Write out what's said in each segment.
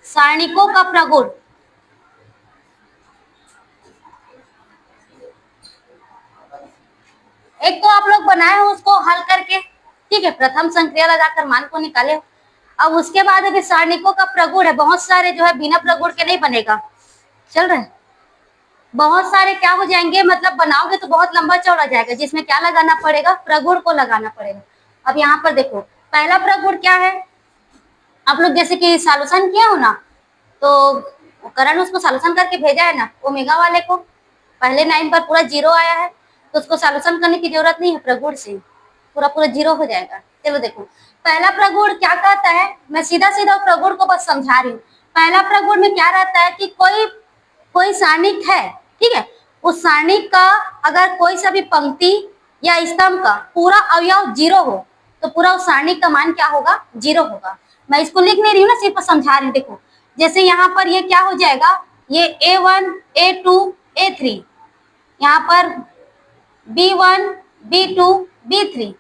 सारणिकों का प्रगुण। एक तो आप लोग बनाए हो उसको हल करके, ठीक है, प्रथम संक्रिया लगाकर मान को निकाले हो। अब उसके बाद अभी सारणिकों का प्रगुण है, बहुत सारे जो है बिना प्रगुण के नहीं बनेगा, चल रहे हैं, बहुत सारे क्या हो जाएंगे, मतलब बनाओगे तो बहुत लंबा चौड़ा जाएगा, जिसमें क्या लगाना पड़ेगा, प्रगुण को लगाना पड़ेगा। अब यहाँ पर देखो पहला प्रगुण क्या है, आप लोग जैसे कि सॉल्यूशन किया हो ना, तो करण उसको सॉल्यूशन करके भेजा है ना ओमेगा वाले को, पहले 9 पर पूरा 0 आया है, तो उसको सॉल्यूशन करने की जरूरत नहीं है, प्रगुण से पूरा पूरा 0 हो जाएगा। चलो देखो पहला प्रगुण क्या कहता है, मैं सीधा सीधा प्रगुण को बस समझा रही हूँ। पहला प्रगुण में क्या रहता है कि कोई कोई सारणिक है, ठीक है, उस सारणिक का अगर कोई सा भी पंक्ति या स्तंभ का पूरा अवयव 0 हो तो पूरा उस सारणिक का मान क्या होगा, 0 होगा। मैं इसको लिख नहीं रही हूँ ना, सिर्फ समझा रही हूँ। देखो जैसे यहाँ पर ये क्या हो जाएगा, ये A1 A2 A3, यहाँ पर B1 B2 B3,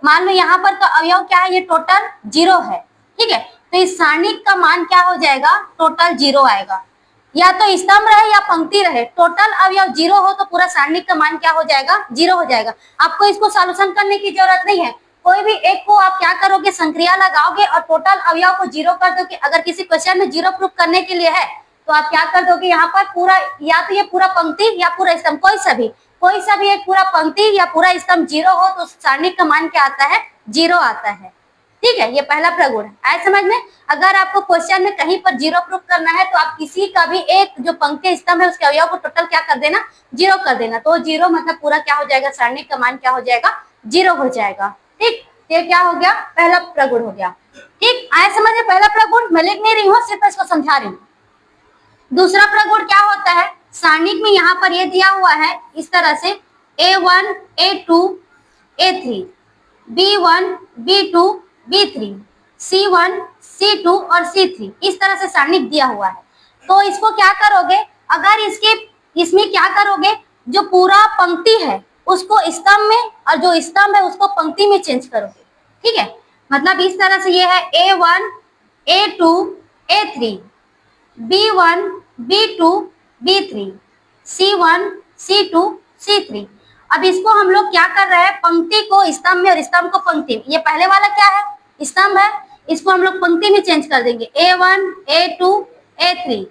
मान लो यहाँ पर का अवयव क्या है, ये टोटल 0 है, ठीक है, तो इस सारणिक का मान क्या हो जाएगा, टोटल 0 आएगा। या तो स्तंभ रहे या पंक्ति रहे, टोटल अवयव 0 हो तो पूरा सारणिक का मान क्या हो जाएगा, 0 हो जाएगा। आपको इसको सॉल्यूशन करने की जरूरत नहीं है, कोई भी एक को आप क्या करोगे, संक्रिया लगाओगे और टोटल अवयव को 0 कर दोगे। अगर किसी क्वेश्चन में 0 प्रूफ करने के लिए है तो आप क्या कर दोगे, यहाँ पर पूरा, या तो ये पूरा पंक्ति या पूरा स्तंभ, कोई सा भी एक पूरा पंक्ति या पूरा स्तंभ 0 हो तो सारणिक का मान क्या आता है, 0 आता है, ठीक है। ये पहला प्रगुण है, आए समझ में। अगर आपको क्वेश्चन में कहीं पर 0 प्रूफ करना है तो आप किसी का भी एक जो पंक्ति स्तंभ है उसके अवयव को टोटल क्या कर देना, 0 कर देना, तो 0 मतलब पूरा क्या हो जाएगा, सारणिक का मान क्या हो जाएगा, 0 हो जाएगा, ठीक। ये क्या हो गया, पहला प्रगुण हो गया, ठीक। आए समझ में, पहला प्रगुण मैं लिख नहीं रही हूँ, सिर्फ इसको समझा रही हूँ। दूसरा प्रगुण क्या होता है, सारणिक में यहाँ पर ये दिया हुआ है इस तरह से A1 A2 A3 B1 B2 B3 C1 C2 और C3, इस तरह से सारणिक दिया हुआ है। तो इसको क्या करोगे, अगर इसमें क्या करोगे, जो पूरा पंक्ति है उसको स्तंभ में और जो स्तंभ है उसको पंक्ति में चेंज करोगे, ठीक है। मतलब इस तरह से ये है A1 A2 A3 B1 B2 B3 C1 C2 C3। अब इसको हम लोग क्या कर रहे हैं, पंक्ति को स्तंभ में और स्तंभ को पंक्ति में, ये पहले वाला क्या है, स्तंभ है, इसको हम लोग पंक्ति में चेंज कर देंगे, A1 A2 A3,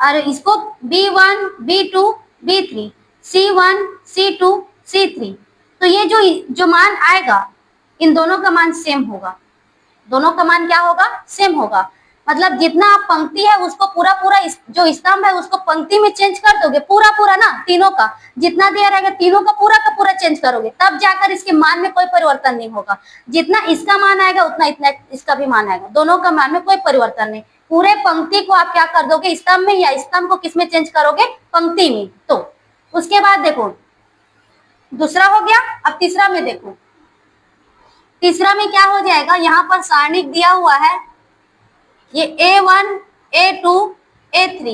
और इसको B1 B2 B3 C1 C2 C3। तो ये जो मान आएगा, इन दोनों का मान सेम होगा, दोनों का मान क्या होगा, सेम होगा। मतलब जितना आप पंक्ति है उसको पूरा पूरा जो स्तंभ है उसको पंक्ति में चेंज कर दोगे, पूरा पूरा ना, तीनों का जितना दिया रहेगा तीनों का पूरा चेंज करोगे, तब जाकर इसके मान में कोई परिवर्तन नहीं होगा। जितना इसका मान आएगा उतना इतना इसका भी मान आएगा, दोनों का मान में कोई परिवर्तन नहीं। पूरे पंक्ति को आप क्या कर दोगे, स्तंभ में, या स्तंभ को किसमें चेंज करोगे, पंक्ति में। तो उसके बाद देखो दूसरा हो गया। अब तीसरा में देखो, तीसरा में क्या हो जाएगा, यहाँ पर सारणिक दिया हुआ है, ये A1 A2 A3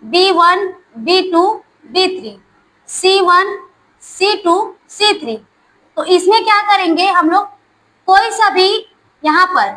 B1 B2 B3 C1 C2 C3। तो इसमें क्या करेंगे हम लोग, कोई सा भी यहाँ पर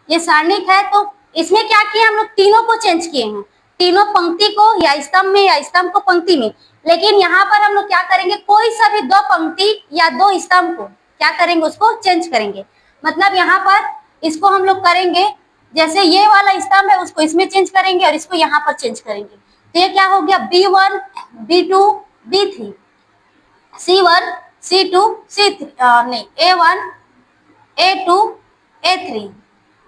ये सारणिक है तो इसमें क्या किया हम लोग, तीनों को चेंज किए हैं, तीनों पंक्ति को या स्तंभ में या स्तंभ को पंक्ति में। लेकिन यहाँ पर हम लोग क्या करेंगे, कोई सा भी दो पंक्ति या दो स्तंभ को क्या करेंगे, उसको चेंज करेंगे। मतलब यहाँ पर इसको हम लोग करेंगे, जैसे ये वाला स्तंभ है उसको इसमें चेंज करेंगे और इसको यहाँ पर चेंज करेंगे। तो ये क्या हो गया, B1 B2 B3 C1 C2 C3, नहीं A1 A2 A3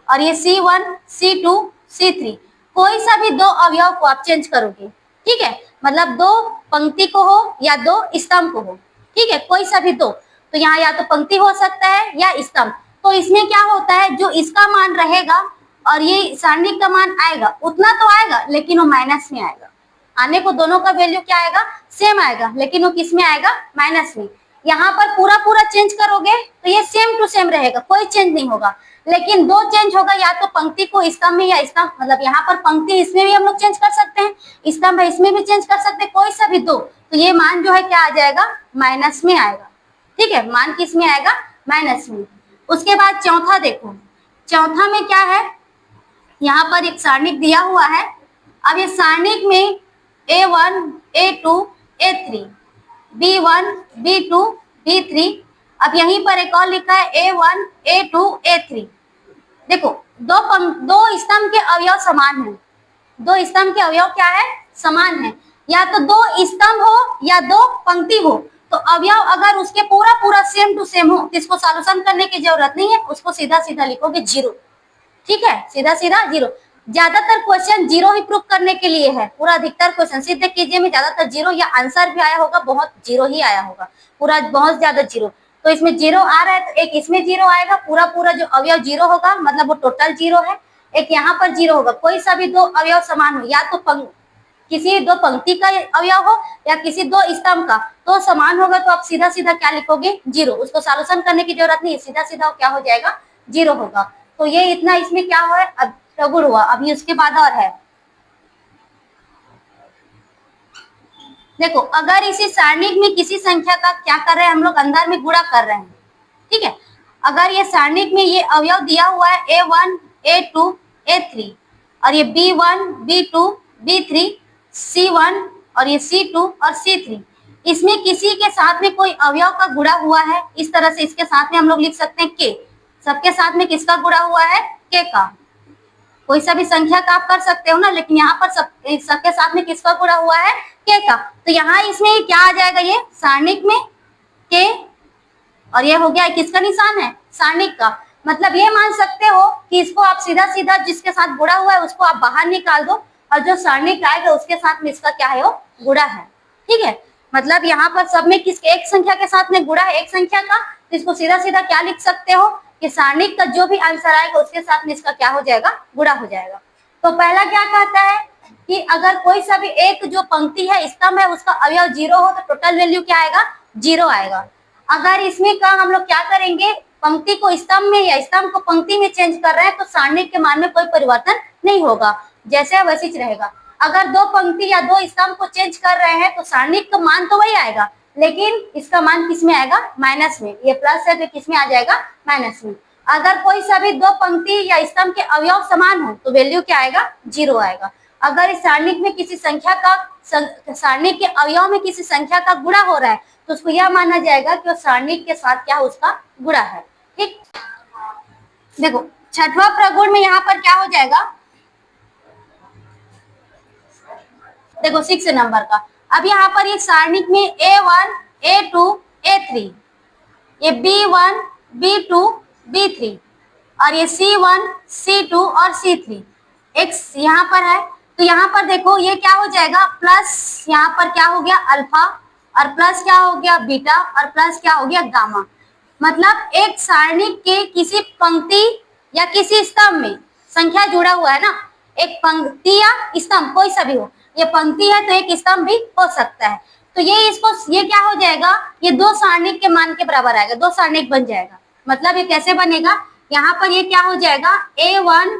और ये C1 C2 C3। कोई सा भी दो अवयव को आप चेंज करोगे, ठीक है, मतलब दो पंक्ति को हो या दो स्तंभ को हो, ठीक है, कोई सा भी दो। तो यहाँ या तो पंक्ति हो सकता है या स्तंभ। तो इसमें क्या होता है, जो इसका मान रहेगा और ये सारणिक का मान आएगा उतना तो आएगा, लेकिन वो माइनस में आएगा। आने को दोनों का वैल्यू क्या आएगा, सेम आएगा, लेकिन वो किस में आएगा, माइनस में। यहाँ पर पूरा चेंज करोगे तो ये सेम टू सेम रहेगा, कोई चेंज नहीं होगा। लेकिन दो चेंज होगा, या तो पंक्ति को स्तंभ में या स्तंभ, मतलब यहाँ पर पंक्ति इसमें भी हम लोग चेंज कर सकते हैं, स्तंभ है इसमें भी चेंज कर सकते हैं, कोई सा भी दो। तो ये मान जो है क्या आ जाएगा, माइनस में आएगा, ठीक है, मान किस में आएगा, माइनस में। उसके बाद चौथा देखो, चौथा में क्या है, यहाँ पर एक सारणिक दिया हुआ है। अब ये सारणिक में A1, A2, A3, B1, B2, B3, अब यहीं पर एक और लिखा है A1, A2, A3। देखो दो स्तंभ के अवयव समान हैं। दो स्तंभ के अवयव क्या है? समान है। या तो दो स्तंभ हो या दो पंक्ति हो, तो अवयव अगर उसके पूरा पूरा सेम टू सेम हो तो इसको सॉल्यूशन करने की जरूरत नहीं है, उसको सीधा सीधा लिखोगे 0। ठीक है, सीधा सीधा 0। ज्यादातर क्वेश्चन 0 ही प्रूफ करने के लिए है। पूरा अधिकतर क्वेश्चन सिद्ध कीजिए में ज्यादातर 0 या आंसर भी आया होगा, बहुत 0 ही आया होगा, पूरा बहुत ज्यादा 0। तो इसमें 0 आ रहा है तो एक इसमें 0 आएगा, पूरा पूरा जो अवयव 0 होगा मतलब वो टोटल 0 है। एक यहाँ पर 0 होगा। कोई सा भी दो अवयव समान हो, या तो किसी दो पंक्ति का अवयव हो या किसी दो स्तंभ का, तो समान होगा तो आप सीधा सीधा क्या लिखोगे? 0। उसको सॉल्यूशन करने की जरूरत नहीं है, सीधा सीधा क्या हो जाएगा? 0 होगा। तो ये इतना इसमें क्या हुआ? अब प्रगुण हुआ। अभी उसके बाद और है, देखो अगर इसी सारणिक में किसी संख्या का क्या कर रहे हैं हम लोग? अंदर में गुणा कर रहे हैं। ठीक है, अगर ये सारणिक में ये अवयव दिया हुआ है A1, A2, A3 और ये B1, B2, B3, C1 और ये C2 और C3, इसमें किसी के साथ में कोई अवयव का गुणा हुआ है, इस तरह से इसके साथ में हम लोग लिख सकते हैं K। सबके साथ में किसका गुणा हुआ है? K का। कोई सा भी संख्या का आप कर सकते हो ना, लेकिन यहाँ पर सबके साथ में किसका गुणा हुआ है? K का। तो यहाँ इसमें क्या आ जाएगा? ये सारणिक में K, और ये हो गया किसका निशान है? सारणिक का। मतलब ये मान सकते हो कि इसको आप सीधा सीधा जिसके साथ गुणा हुआ है उसको आप बाहर निकाल दो, और जो सारणिक आएगा उसके साथ में इसका क्या है? वो गुणा है। ठीक है, मतलब यहाँ पर सब में किस एक संख्या के साथ में गुणा है एक संख्या का, तो इसको सीधा सीधा क्या लिख सकते हो कि सारणिक का जो भी आंसर आएगा उसके साथ में इसका क्या हो जाएगा? गुणा हो जाएगा। तो पहला क्या कहता है कि अगर कोई सा भी एक जो पंक्ति है, स्तंभ है, उसका अवयव 0 हो तो टोटल वैल्यू क्या आएगा? 0 आएगा। अगर इसमें का हम लोग क्या करेंगे? पंक्ति को स्तंभ में या स्तंभ को पंक्ति में चेंज कर रहे हैं तो सारणिक के मान में कोई परिवर्तन नहीं होगा, जैसे है वैसे ही रहेगा। अगर दो पंक्ति या दो स्तंभ को चेंज कर रहे हैं तो सारणिक का मान तो वही आएगा, लेकिन इसका मान किस में आएगा? माइनस में। ये प्लस है तो किस में आ जाएगा? माइनस में। अगर कोई सभी दो पंक्ति या स्तंभ के अवयव समान हो तो वैल्यू क्या आएगा? 0 आएगा। अगर इस सारणिक में किसी संख्या का सारणिक के अवयव में किसी संख्या का गुणा हो रहा है तो उसको यह माना जाएगा कि वो सारणिक के साथ क्या उसका गुणा है। ठीक, देखो छठवां प्रगुण में यहाँ पर क्या हो जाएगा? देखो 6 नंबर का। अब यहाँ पर ये सारणिक में A1, A2, A3, ये B1, B2, B3 और ये C1, C2 और C3 एक यहाँ पर है। तो यहाँ पर देखो ये क्या हो जाएगा? प्लस यहाँ पर क्या हो गया? अल्फा, और प्लस क्या हो गया? बीटा, और प्लस क्या हो गया? गामा। मतलब एक सारणिक के किसी पंक्ति या किसी स्तंभ में संख्या जुड़ा हुआ है ना, एक पंक्ति या स्तंभ कोई सा भी हो, ये पंक्ति है तो एक स्तंभ भी हो सकता है। तो ये क्या हो जाएगा? ये दो सारणिक के मान के बराबर आएगा, दो सारणिक बन जाएगा। मतलब ये कैसे बनेगा? यहाँ पर ये क्या हो जाएगा? A1,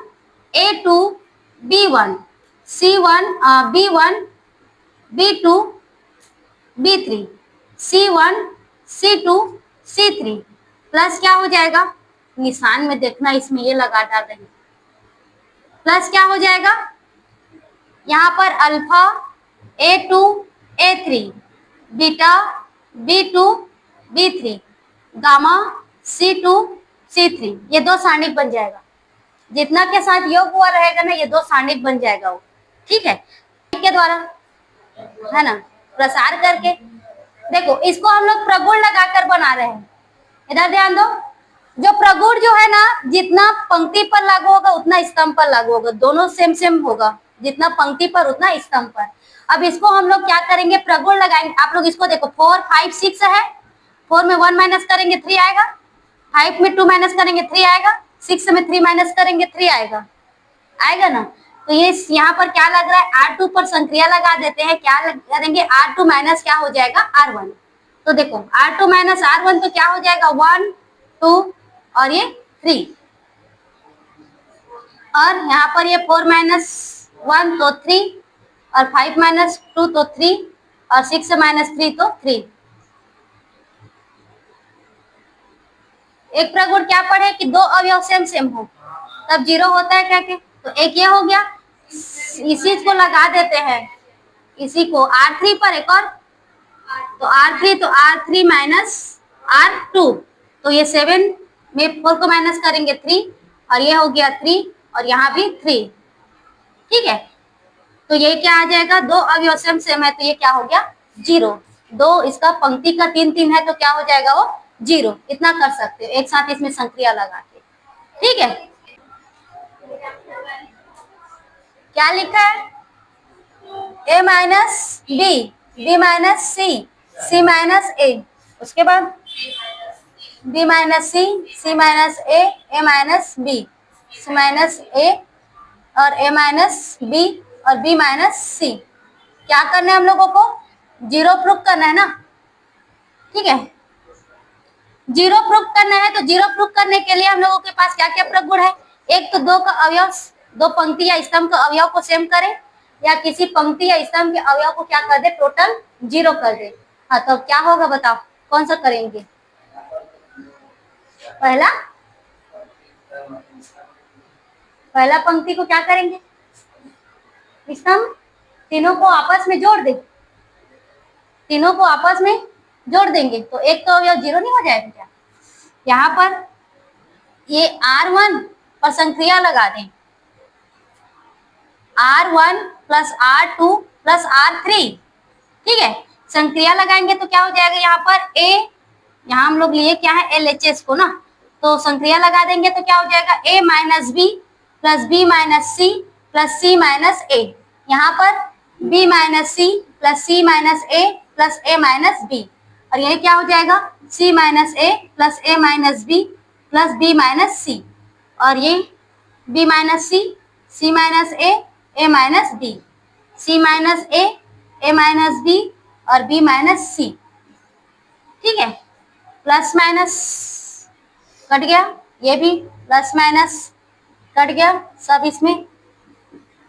A2, B1, C1, B1, B2, B3, C1, C2, C3 plus क्या हो जाएगा? निशान में देखना, इसमें ये लगा डाल रही, प्लस क्या हो जाएगा? यहाँ पर alpha A2, A3, beta B2, B3, gamma C2, C3, ये दो सारणिक बन जाएगा। जितना के साथ योग हुआ रहेगा ना, ये दो सारणिक बन जाएगा वो। ठीक है, के द्वारा है ना, प्रसार करके। देखो इसको हम लोग प्रगुण लगाकर बना रहे हैं। इधर ध्यान दो, जो प्रगुण जो है ना, जितना पंक्ति पर लागू होगा उतना स्तंभ पर लागू होगा, दोनों सेम सेम होगा, जितना पंक्ति पर उतना स्तंभ पर। अब इसको हम लोग क्या करेंगे? प्रगुण लगाएंगे। आप लोग इसको देखो, 4, 5, 6 है, 4 में 1 माइनस करेंगे 3 आएगा, 5 में 2 माइनस करेंगे 3 आएगा, 6 में 3 माइनस करेंगे 3 आएगा, आएगा ना। तो ये यहाँ पर क्या लग रहा है? R2 पर संक्रिया लगा देते हैं। क्या करेंगे? R2 माइनस क्या हो जाएगा? R1। तो देखो R2 माइनस R1 तो क्या हो जाएगा? 1, 2 और ये 3, और यहाँ पर ये 4 माइनस 1 तो 3, और 5 माइनस 2 तो 3, और 6 माइनस 3 तो 3। एक प्रगुण क्या पढ़े कि दो अवयव सेम सेम हो तब 0 होता है क्या? तो एक ये हो गया, इसी को लगा देते हैं, इसी को R3 पर एक और, तो R3 तो R3 माइनस R2, तो ये 7 में 4 को माइनस करेंगे 3, और ये हो गया 3 और यहाँ भी 3। ठीक है, तो ये क्या आ जाएगा, दो अवयव सेम है तो ये क्या हो गया 0। दो इसका पंक्ति का 3 3 है तो क्या हो जाएगा वो 0। इतना कर सकते हो एक साथ इसमें संक्रिया लगा के। ठीक है, क्या लिखा है, a minus B, b minus C, c minus A, उसके बाद b minus C, c minus A, a minus B, c minus A और a माइनस बी और b माइनस सी। क्या करना है हम लोगों को, 0 प्रूफ करना है ना। ठीक है, 0 प्रूफ करना है, तो 0 प्रूफ करने के लिए हम लोगों के पास क्या क्या प्रगुण है, एक तो दो का अवयव, दो पंक्ति या स्तंभ का अवयव को सेम करें, या किसी पंक्ति या स्तंभ के अवयव को क्या कर दे, टोटल 0 कर दे। हाँ, तो क्या होगा बताओ, कौन सा करेंगे, पहला पंक्ति को क्या करेंगे, स्तंभ, तीनों को आपस में जोड़ दे, तीनों को आपस में जोड़ देंगे तो एक तो अवयव 0 नहीं हो जाएगा क्या। यहाँ पर ये R1 पर संक्रिया लगा दें, R1 plus R2 plus R3। ठीक है, संक्रिया लगाएंगे तो क्या हो जाएगा, यहाँ पर A, यहाँ हम लोग लिए क्या है LHS को ना, तो संक्रिया लगा देंगे तो क्या हो जाएगा A minus B plus B minus C plus C minus A, यहाँ पर B minus C plus C minus A plus A minus B, और ये क्या हो जाएगा C minus A plus A minus B plus B minus C, और ये B minus C, C minus A minus B, C minus A minus B और B minus C. ठीक है, प्लस माइनस कट गया, ये भी प्लस माइनस कट गया, सब इसमें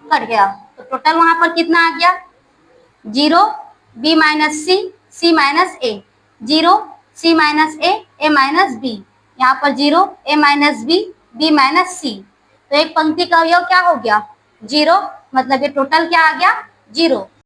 कट गया, तो टोटल वहां पर कितना आ गया 0, B minus C, C minus A, 0 C minus A minus B, यहाँ पर 0 a minus B, b minus C, तो एक पंक्ति का अवयव क्या हो गया 0, मतलब ये टोटल क्या आ गया 0।